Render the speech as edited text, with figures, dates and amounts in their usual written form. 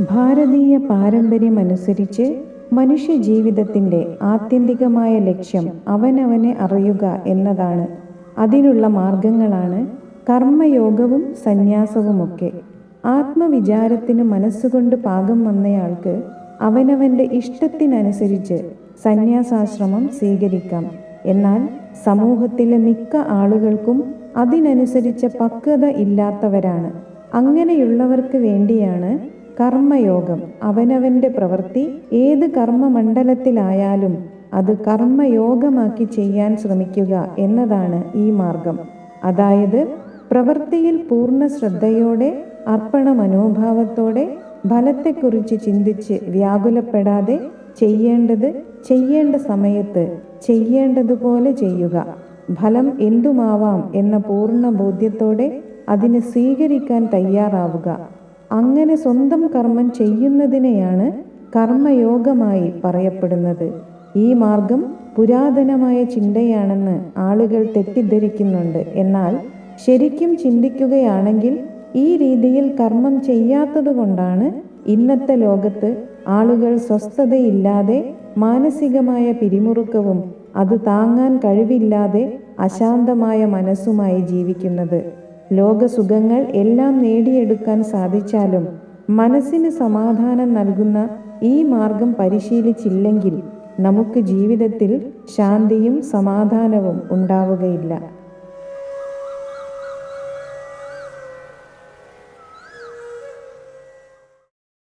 ഭാരതീയ പാരമ്പര്യമനുസരിച്ച് മനുഷ്യജീവിതത്തിൻ്റെ ആത്യന്തികമായ ലക്ഷ്യം അവനവനെ അറിയുക എന്നതാണ്. അതിനുള്ള മാർഗങ്ങളാണ് കർമ്മയോഗവും സന്യാസവുമൊക്കെ. ആത്മവിചാരത്തിന് മനസ്സുകൊണ്ട് പാകം വന്നയാൾക്ക് അവനവൻ്റെ ഇഷ്ടത്തിനനുസരിച്ച് സന്യാസാശ്രമം സ്വീകരിക്കാം. എന്നാൽ സമൂഹത്തിലെ മിക്ക ആളുകൾക്കും അതിനനുസരിച്ച പക്വത ഇല്ലാത്തവരാണ്. അങ്ങനെയുള്ളവർക്ക് വേണ്ടിയാണ് കർമ്മയോഗം. അവനവൻ്റെ പ്രവൃത്തി ഏത് കർമ്മമണ്ഡലത്തിലായാലും അത് കർമ്മയോഗമാക്കി ചെയ്യാൻ ശ്രമിക്കുക എന്നതാണ് ഈ മാർഗം. അതായത് പ്രവൃത്തിയിൽ പൂർണ്ണ ശ്രദ്ധയോടെ, അർപ്പണ മനോഭാവത്തോടെ, ഫലത്തെക്കുറിച്ച് ചിന്തിച്ച് വ്യാകുലപ്പെടാതെ ചെയ്യേണ്ടത് ചെയ്യേണ്ട സമയത്ത് ചെയ്യേണ്ടതുപോലെ ചെയ്യുക. ഫലം എന്തുമാവാം എന്ന പൂർണ്ണ ബോധ്യത്തോടെ അതിനെ സ്വീകരിക്കാൻ തയ്യാറാവുക. അങ്ങനെ സ്വന്തം കർമ്മം ചെയ്യുന്നതിനെയാണ് കർമ്മയോഗമായി പറയപ്പെടുന്നത്. ഈ മാർഗം പുരാതനമായ ചിന്തയാണെന്ന് ആളുകൾ തെറ്റിദ്ധരിക്കുന്നുണ്ട്. എന്നാൽ ശരിക്കും ചിന്തിക്കുകയാണെങ്കിൽ ഈ രീതിയിൽ കർമ്മം ചെയ്യാത്തതുകൊണ്ടാണ് ഇന്നത്തെ ലോകത്ത് ആളുകൾ സ്വസ്ഥതയില്ലാതെ, മാനസികമായ പിരിമുറുക്കവും അത് താങ്ങാൻ കഴിവില്ലാതെ അശാന്തമായ മനസ്സുമായി ജീവിക്കുന്നത്. ലോകസുഖങ്ങൾ എല്ലാം നേടിയെടുക്കാൻ സാധിച്ചാലും മനസ്സിന് സമാധാനം നൽകുന്ന ഈ മാർഗം പരിശീലിച്ചില്ലെങ്കിൽ നമുക്ക് ജീവിതത്തിൽ ശാന്തിയും സമാധാനവും ഉണ്ടാവുകയില്ല.